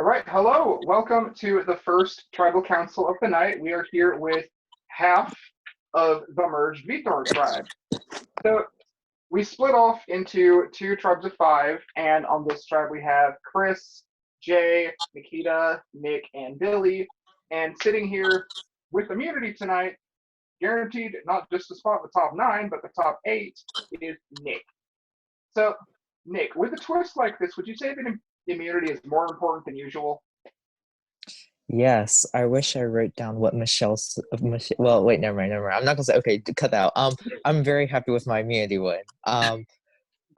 right, hello. Welcome to the first tribal council of the night. We are here with half of the merged Vitor tribe. So we split off into two tribes of five, and on this tribe we have Chris, Jay, Nikita, Nick, and Billy. And sitting here with immunity tonight, guaranteed not just to spot the top nine, but the top eight, is Nick. So, Nick, with a twist like this, would you say that immunity is more important than usual? Yes, I wish I wrote down what well, wait, never mind. I'm not gonna say, okay, cut that out. I'm very happy with my immunity win.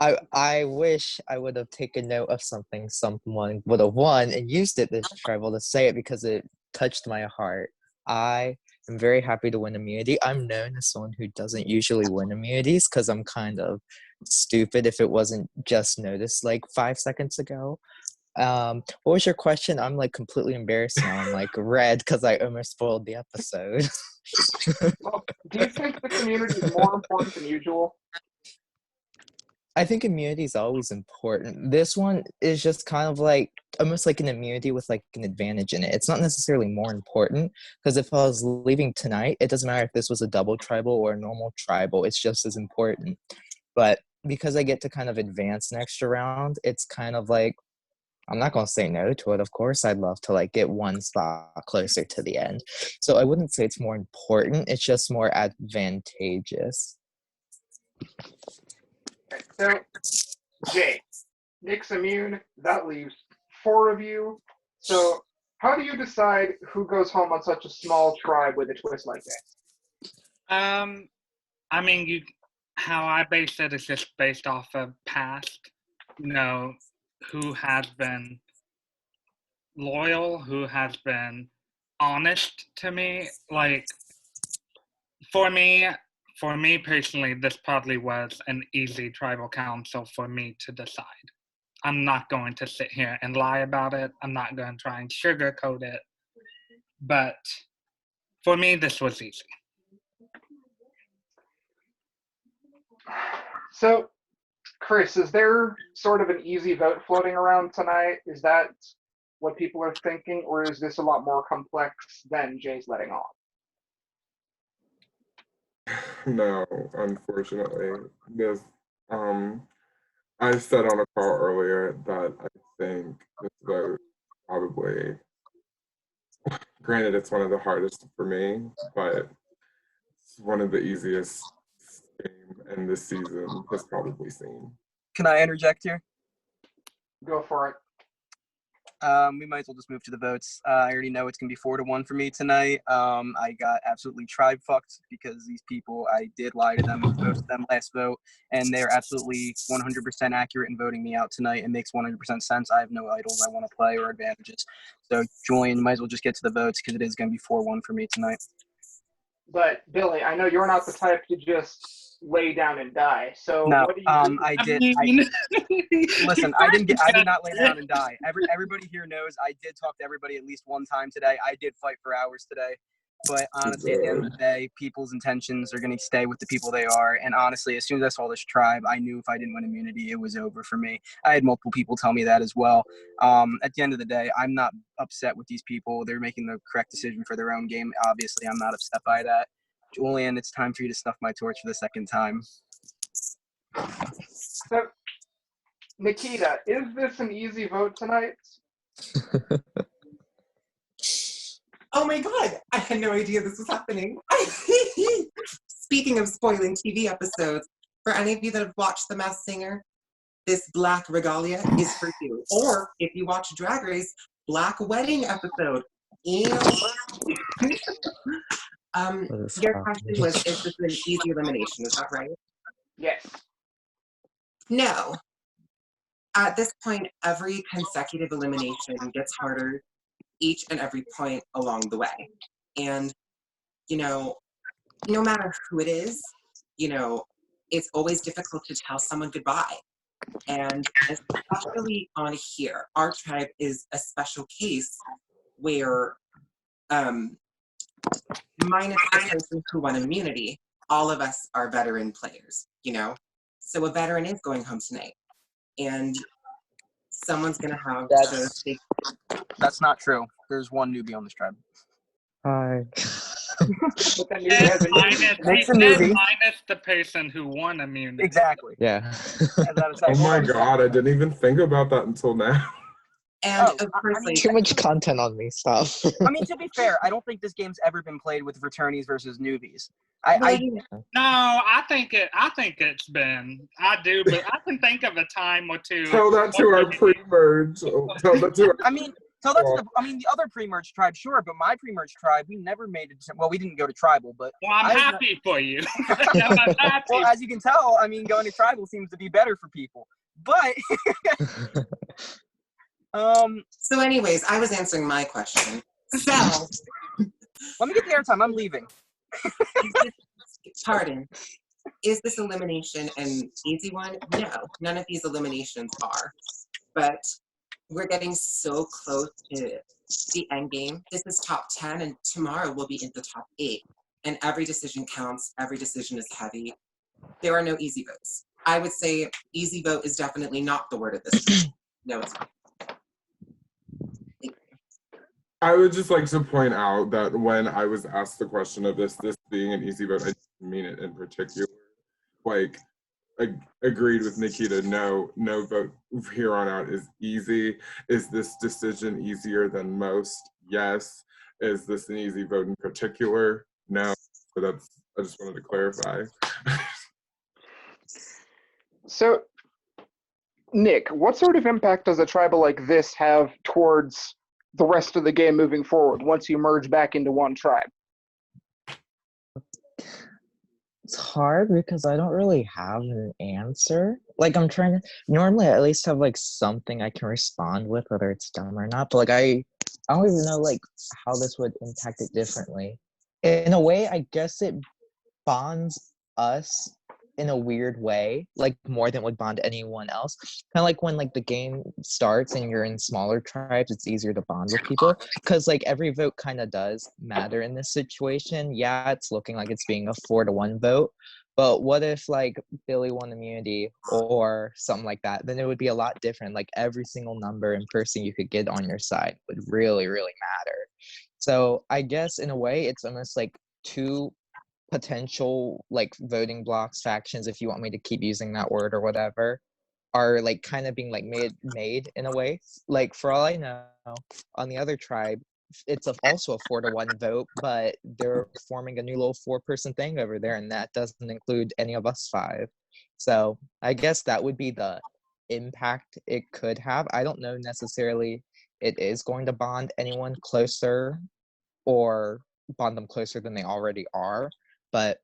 I wish I would have taken note of something someone would have won and used it this tribal to say it because it touched my heart. I am very happy to win immunity. I'm known as someone who doesn't usually win immunities because I'm kind of stupid if it wasn't just noticed like 5 seconds ago. What was your question? I'm like completely embarrassed now. I'm like red because I almost spoiled the episode. Well, do you think the community is more important than usual? I think immunity is always important. This one is just kind of like almost like an immunity with like an advantage in it. It's not necessarily more important because if I was leaving tonight, it doesn't matter if this was a double tribal or a normal tribal. It's just as important. But because I get to kind of advance an extra round, it's kind of like I'm not going to say no to it. Of course, I'd love to like get one spot closer to the end. So I wouldn't say it's more important. It's just more advantageous. Okay, so, Jay, Nick's immune. That leaves four of you. So, how do you decide who goes home on such a small tribe with a twist like that? I mean, how I base it is just based off of past, who has been loyal, who has been honest to me. Like, for me personally, this probably was an easy tribal council for me to decide. I'm not going to sit here and lie about it. I'm not going to try and sugarcoat it. But for me, this was easy. So, Chris, is there sort of an easy vote floating around tonight? Is that what people are thinking, or is this a lot more complex than Jay's letting on? No, unfortunately. This I said on a call earlier that I think this vote probably granted it's one of the hardest for me, but it's one of the easiest game in this season has probably seen. Can I interject here? Go for it. We might as well just move to the votes. I already know it's going to be 4-1 for me tonight. I got absolutely tribe fucked because these people, I did lie to them and vote to them last vote, and they're absolutely 100% accurate in voting me out tonight. It makes 100% sense. I have no idols I want to play or advantages. So, Julian, might as well just get to the votes because it is going to be 4-1 for me tonight. But, Billy, I know you're not the type to just lay down and die. So no, what do you do? I did. Listen, I did not lay down and die. Everybody here knows I did talk to everybody at least one time today. I did fight for hours today. But honestly, at the end of the day, people's intentions are going to stay with the people they are. And honestly, as soon as I saw this tribe, I knew if I didn't win immunity, it was over for me. I had multiple people tell me that as well. At the end of the day, I'm not upset with these people. They're making the correct decision for their own game. Obviously, I'm not upset by that. Julian, it's time for you to snuff my torch for the second time. So, Nikita, is this an easy vote tonight? Oh my God, I had no idea this was happening. Speaking of spoiling TV episodes, for any of you that have watched The Masked Singer, this Black Regalia is for you. Or if you watch Drag Race, Black Wedding episode. Your question was, is this an easy elimination? Is that right? Yes. No. At this point, every consecutive elimination gets harder each and every point along the way. And, no matter who it is, it's always difficult to tell someone goodbye. And especially on here, our tribe is a special case where, minus the person who won immunity, all of us are veteran players, So a veteran is going home tonight. And someone's going to have to take That's not true. There's one newbie on this tribe. Hi. But then newbie has a Nick's a He said newbie. minus the person who won immunity. Exactly. Yeah. As I was Oh saying, hold my on a second. god, I didn't even think about that until now. And Oh, of course, I mean- Too much content on me. Stop. I mean, to be fair, I don't think this game's ever been played with fraternities versus newbies. well, I No, I think it's been. I do, but I can think of a time or two. Tell that to our pre-merge. Tell that to our I mean, so that's the other pre-merge tribe, sure, but my pre-merge tribe, we never made it. Well, we didn't go to tribal, but Well, I'm happy for you. I'm happy. well, as you can tell, I mean, going to tribal seems to be better for people. But so anyways, I was answering my question. So, let me get the airtime. I'm leaving. pardon. Is this elimination an easy one? No, none of these eliminations are. But we're getting so close to the end game. This is top 10, and tomorrow we'll be in the top 8. And every decision counts. Every decision is heavy. There are no easy votes. I would say easy vote is definitely not the word of this time. No, it's not. I would just like to point out that when I was asked the question of this being an easy vote, I didn't mean it in particular. Like, I agreed with Nikita, no vote here on out is easy. Is this decision easier than most? Yes. Is this an easy vote in particular? No. So I just wanted to clarify. So, Nick, what sort of impact does a tribal like this have towards the rest of the game moving forward once you merge back into one tribe? It's hard because I don't really have an answer. Like I'm trying to normally I at least have like something I can respond with, whether it's dumb or not. But like I don't even know like how this would impact it differently. In a way, I guess it bonds us in a weird way, like more than would bond anyone else. Kind of like when like the game starts and you're in smaller tribes, it's easier to bond with people because like every vote kind of does matter in this situation. Yeah, it's looking like it's being a 4-1 vote, but what if like Billy won immunity or something like that? Then it would be a lot different. Like every single number and person you could get on your side would really, really matter. So I guess in a way, it's almost like two potential like voting blocks, factions, if you want me to keep using that word or whatever, are like kind of being like made in a way. Like for all I know, on the other tribe, it's also a 4-1 vote, but they're forming a new little 4-person thing over there, and that doesn't include any of us 5. So I guess that would be the impact it could have. I don't know necessarily it is going to bond anyone closer or bond them closer than they already are, but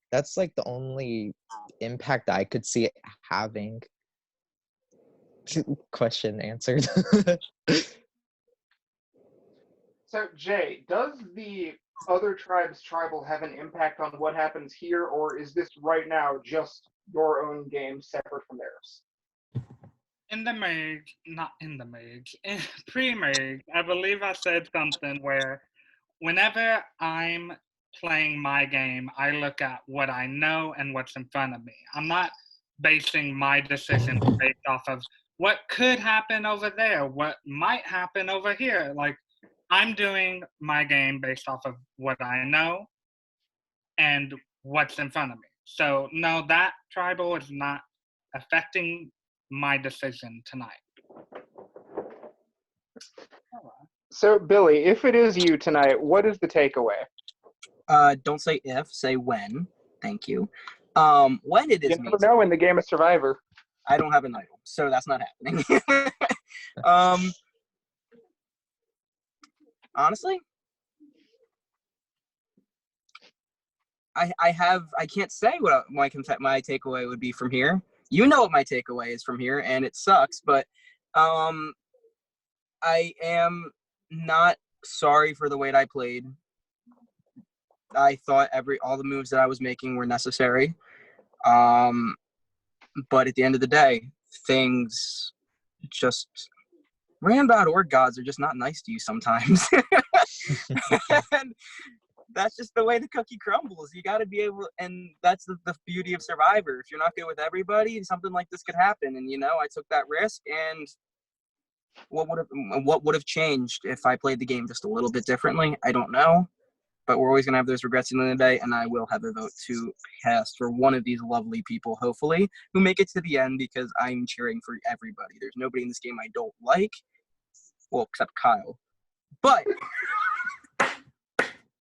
that's like the only impact I could see it having. Question answered. So, Jay, does the other tribe's tribal have an impact on what happens here, or is this right now just your own game separate from theirs? In the merge, not in the merge, in pre-merge, I believe I said something where whenever I'm playing my game, I look at what I know and what's in front of me. I'm not basing my decisions based off of what could happen over there, what might happen over here. Like, I'm doing my game based off of what I know and what's in front of me. So, no, that tribal is not affecting my decision tonight. So, Billy, if it is you tonight, what is the takeaway? Don't say if, say when. Thank you. When it is You me, never know in the game of Survivor. I don't have an idol, so that's not happening. Honestly, I can't say what my takeaway would be from here. You know what my takeaway is from here, and it sucks, but I am not sorry for the way I played. I thought all the moves that I was making were necessary. But at the end of the day, things just Rand.org gods are just not nice to you sometimes. And that's just the way the cookie crumbles. You got to be able, and that's the beauty of Survivor. If you're not good with everybody, something like this could happen. And, I took that risk, and what would have changed if I played the game just a little bit differently? I don't know. But we're always going to have those regrets in the day, and I will have a vote to cast for one of these lovely people, hopefully, who make it to the end, because I'm cheering for everybody. There's nobody in this game I don't like, well, except Kyle. But,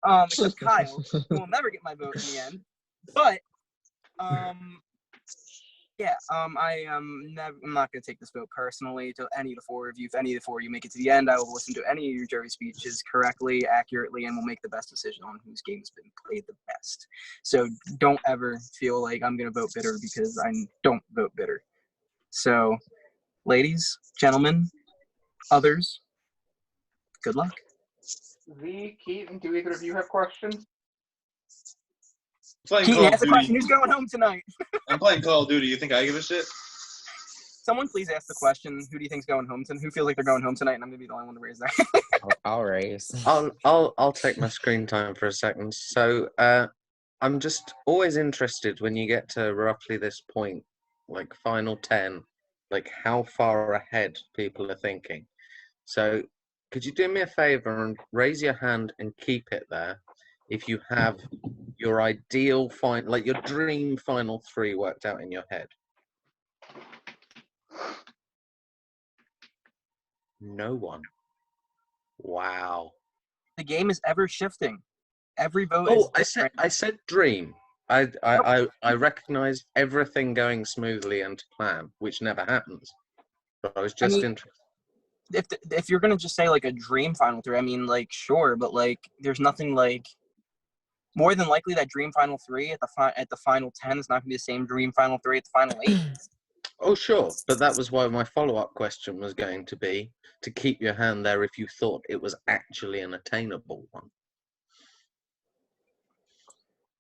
except Kyle, who will never get my vote in the end. But, yeah, I'm not going to take this vote personally to any of the four of you. If any of the four of you make it to the end, I will listen to any of your jury speeches correctly, accurately, and will make the best decision on whose game has been played the best. So don't ever feel like I'm going to vote bitter, because I don't vote bitter. So, ladies, gentlemen, others, good luck. Z, Keaton, do either of you have questions? Playing Keaton, Call of ask the question. Duty. Who's going home tonight? I'm playing Call of Duty. You think I give a shit? Someone please ask the question. Who do you think's going home tonight? Who feels like they're going home tonight? And I'm going to be the only one to raise that. I'll raise. I'll take my screen time for a second. So I'm just always interested when you get to roughly this point, like final 10, like how far ahead people are thinking. So could you do me a favor and raise your hand and keep it there if you have your ideal like your dream final 3 worked out in your head? No one. Wow. The game is ever shifting. Every vote Oh, is different. I said dream. I recognize everything going smoothly and to plan, which never happens. But I was just interested. If you're gonna just say like a dream final 3, I mean, like, sure, but like there's nothing like, more than likely that dream final 3 at the final 10 is not gonna be the same dream final 3 at the final 8. Oh, sure, but that was why my follow-up question was going to be to keep your hand there if you thought it was actually an attainable one.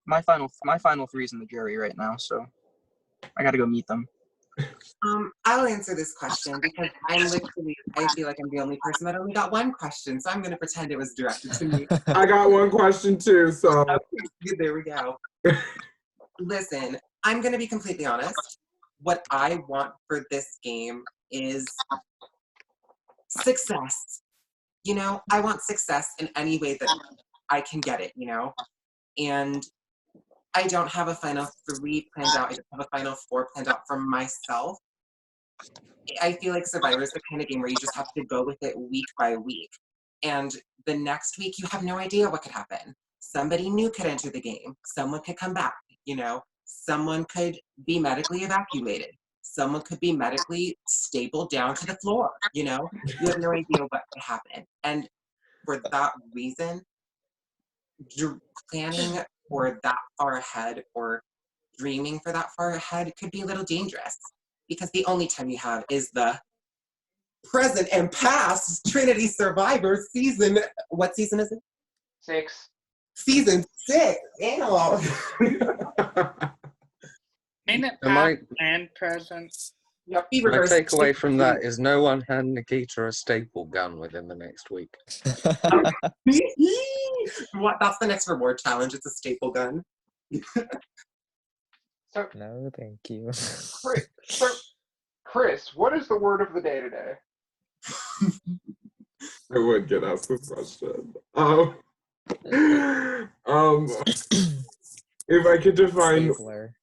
My final 3 is in the jury right now, so I gotta go meet them. I'll answer this question because I feel like I'm the only person that only got one question, so I'm going to pretend it was directed to me. I got one question too, so. Okay, there we go. Listen, I'm going to be completely honest. What I want for this game is success. You know, I want success in any way that I can get it, you know? And I don't have a final 3 planned out. I don't have a final 4 planned out for myself. I feel like Survivor is the kind of game where you just have to go with it week by week. And the next week, you have no idea what could happen. Somebody new could enter the game. Someone could come back, you know? Someone could be medically evacuated. Someone could be medically stapled down to the floor, you know? You have no idea what could happen. And for that reason, planning for that far ahead or dreaming for that far ahead could be a little dangerous, because the only time you have is the present and past Trinity Survivor season. What season is it? 6. Season 6. Ew. Ain't it Am I- past and present? Yep. Be My reversed. takeaway from that is no one hand Nikita a staple gun within the next week. What? That's the next reward challenge. It's a staple gun. So, No, thank you. Chris, what is the word of the day today? I would get asked this question. If I could define Stapler.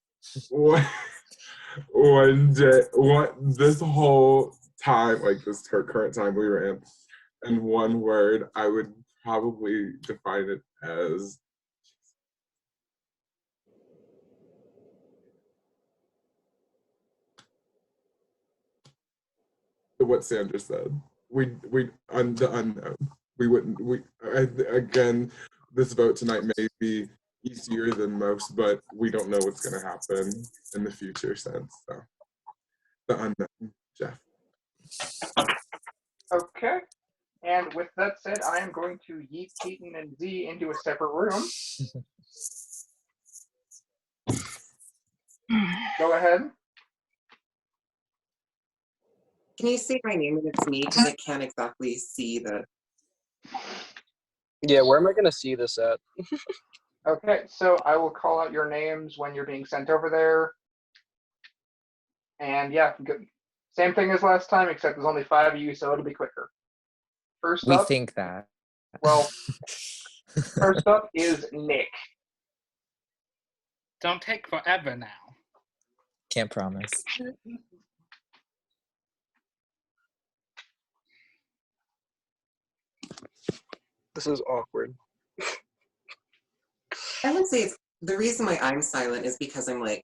what this whole time, like this current time we were in one word, I would probably define it as what Sandra said. The unknown. Again, this vote tonight may be easier than most, but we don't know what's going to happen in the future sense. So the unknown, Jeff. Okay. And with that said, I am going to yeet Keaton and Z into a separate room. Go ahead. Can you say my name when it's me? Because I can't exactly see the. Yeah, where am I gonna see this at? Okay, so I will call out your names when you're being sent over there. And yeah, good. Same thing as last time, except there's only 5 of you, so it'll be quicker. First We up, think that. well, first up is Nick. Don't take forever now. Can't promise. This is awkward. I would say the reason why I'm silent is because I'm like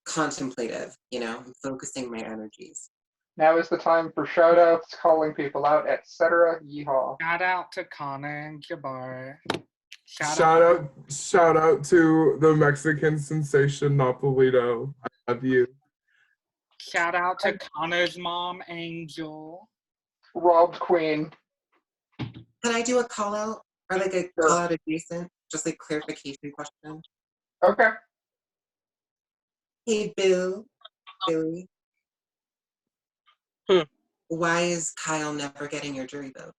contemplative, I'm focusing my energies. Now is the time for shout-outs, calling people out, etc. Yeehaw. Shout out to Connor and Jabari. Shout out to the Mexican sensation Napolito. I love you. Shout out to Connor's mom, Angel. Robbed Queen. Can I do a call out or like a call out adjacent? Just like clarification question. Okay. Hey, Billy. Why is Kyle never getting your jury vote?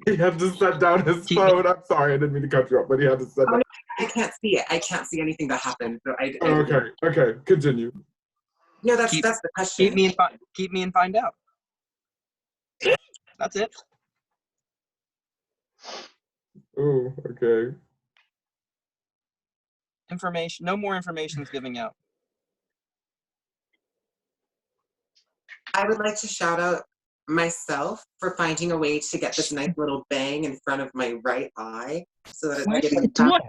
He had to set down his phone. I'm sorry, I didn't mean to cut you off, but he had to set down. No, I can't see it. I can't see anything that happened. So Okay, continue. No, that's the question. Keep me and find out. That's it. Oh, okay. Information. No more information is giving out. I would like to shout out myself for finding a way to get this nice little bang in front of my right eye so that it's getting up.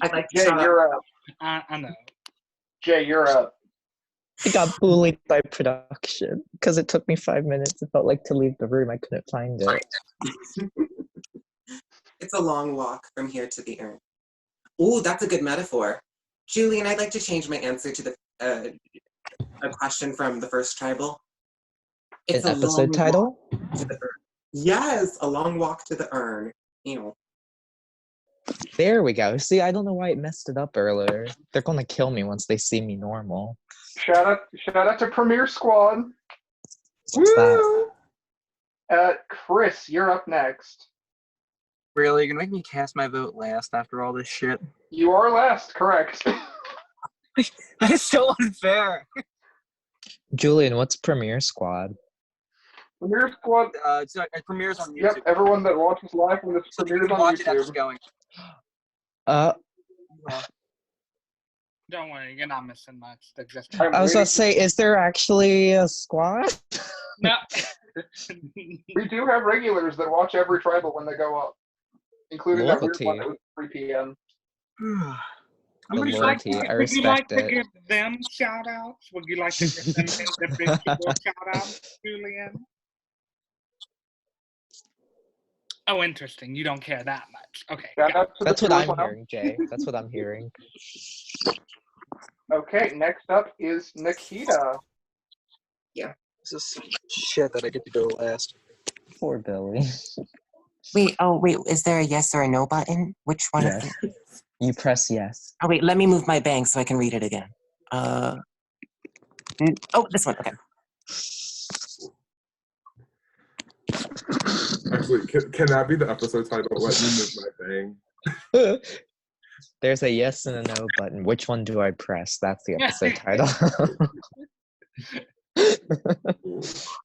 I'd like to Jay, shout out. you're up. I know. Jay, you're up. I got bullied by production because it took me 5 minutes. It felt like to leave the room. I couldn't find it. It's a long walk from here to the urn. Ooh, that's a good metaphor. Julian, I'd like to change my answer to a question from the first tribal. It's An episode title? To the urn. Yes, a long walk to the urn. There we go. See, I don't know why it messed it up earlier. They're gonna kill me once they see me normal. Shout out to Premier Squad. What's that? Chris, you're up next. Really? You're gonna make me cast my vote last after all this shit? You are last, correct. That is so unfair. Julian, what's Premier Squad? Premier Squad. It premieres on YouTube. Yep, everyone that watches live from this So you premieres can on watch it as it's YouTube. going. Don't worry, you're not missing much. They're just I was gonna say, is there actually a squad? no. We do have regulars that watch every tribal when they go up, including that weird Loyalty. one that was 3 p.m. The Would you loyalty, I would you like respect to it. give them shout outs? Would you like to give them individual shout outs, Julian? Oh, interesting. You don't care that much. Okay. Shout out to That's the what I'm viewers now. hearing, Jay. That's what I'm hearing. Okay, next up is Nikita. This is some shit that I get to go last. Poor Billy. Wait, is there a yes or a no button? Which one is Yes. it? You press yes. Oh, wait, let me move my bang so I can read it again. This one, okay. Actually, can that be the episode title? Let me move my thing. There's a yes and a no button. Which one do I press? That's the episode title.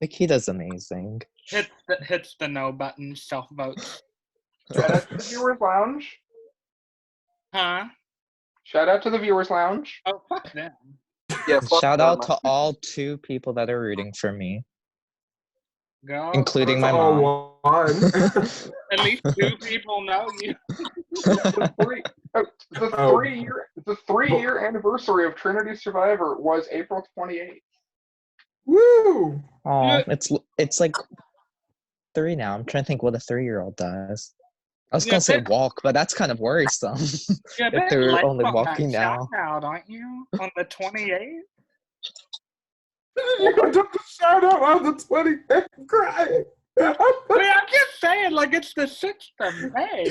Nikita's amazing. Hits the no button, self vote. Shout out to the Viewers Lounge. Huh? Shout out to the Viewers Lounge. Oh, fuck them. Yeah. Shout out to all 2 people that are rooting for me, Go. including my That's mom. all one. At least 2 people know you. The 3-year anniversary of Trinity Survivor was April 28th. Woo! Oh, it's like 3 now. I'm trying to think what a 3-year-old does. I was gonna say walk, but that's kind of worrisome. You're If they're late only on walking that now. shout out, aren't you? On the 28th? You took the shout out on the 25th. I'm crying. Wait, I'm just saying, like, it's the 6th of May.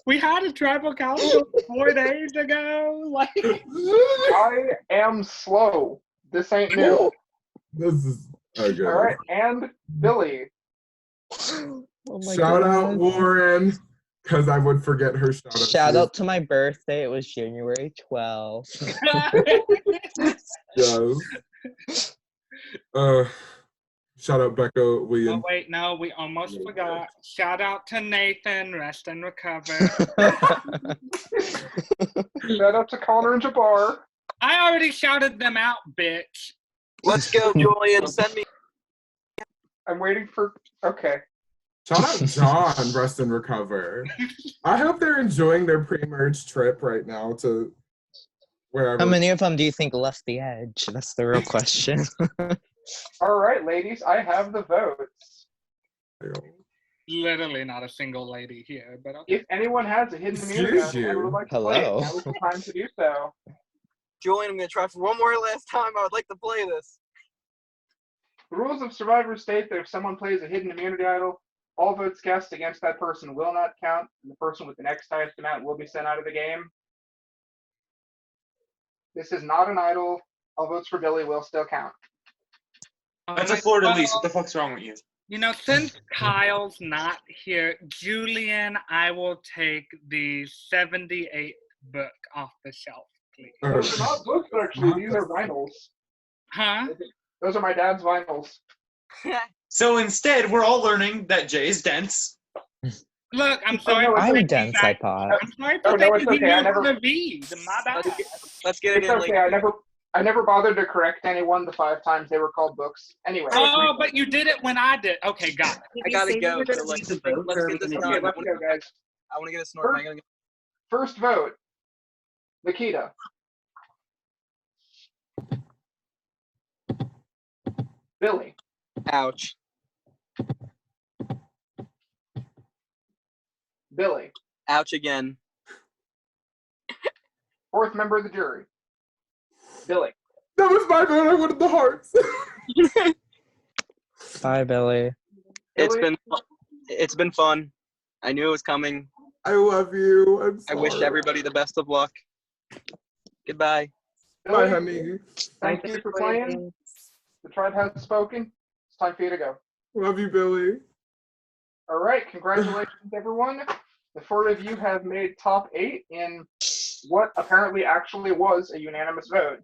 We had a tribal council 4 days ago. Like, I am slow. This ain't new. This is okay. All right, and Billy. Oh my Shout out God. Warren. because I would forget her shout out. Shout out to my birthday. It was January 12th. Yes. Shout out Becca Oh, Williams. wait, no, we almost forgot. Shout out to Nathan, rest and recover. Shout out to Connor and Jabbar. I already shouted them out, bitch. Let's go, Julian. Send me. I'm waiting for. Okay. Shout out John, rest and recover. I hope they're enjoying their pre-merge trip right now to wherever. How many of them do you think left the edge? That's the real question. All right, ladies, I have the votes. Literally not a single lady here, but okay. If anyone has a hidden Excuse immunity you. and would like to play it, Hello. now is the time to do so. Julian, I'm going to try for one more last time. I would like to play this. The rules of Survivor state that if someone plays a hidden immunity idol, all votes cast against that person will not count, and the person with the next highest amount will be sent out of the game. This is not an idol. All votes for Billy will still count. That's a Florida lease. What the fuck's wrong with you? You know, since Kyle's not here, Julian, I will take the 78th book off the shelf, please. Those are not books, actually. These are vinyls. Huh? Those are my dad's vinyls. So instead, we're all learning that Jay is dense. Look, I'm sorry. no, for it's I'm thinking dense, that- I thought. I'm sorry Oh, for no, it's thinking okay. I he knew never- how to read. My bad. Let's get it It's in okay. later. I never bothered to correct anyone the 5 times they were called books. Anyway. Oh, but you did it when I did. Okay, got it. I gotta Did you say go. we were gonna So, like, do the vote, let's or are get we this gonna Okay, done. do let's go, guys. I want to get a snort. I gotta go. First vote. Nikita. Billy. Ouch. Billy. Ouch again. 4th member of the jury. Billy. That was my vote. I wanted the hearts. Bye, Billy. Billy. It's been fun. I knew it was coming. I love you. I'm I sorry. wish everybody the best of luck. Goodbye. Bye, Billy, honey. thank you for playing. The tribe has spoken. It's time for you to go. Love you, Billy. All right, congratulations, everyone. The 4 of you have made top 8 in what apparently actually was a unanimous vote.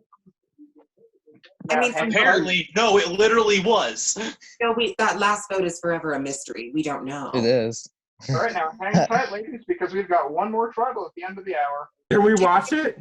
I mean, hang tight. Apparently, no, it literally was. No, that last vote is forever a mystery. We don't know. It is. All right, now hang tight, ladies, because we've got one more tribal at the end of the hour. Can we watch it?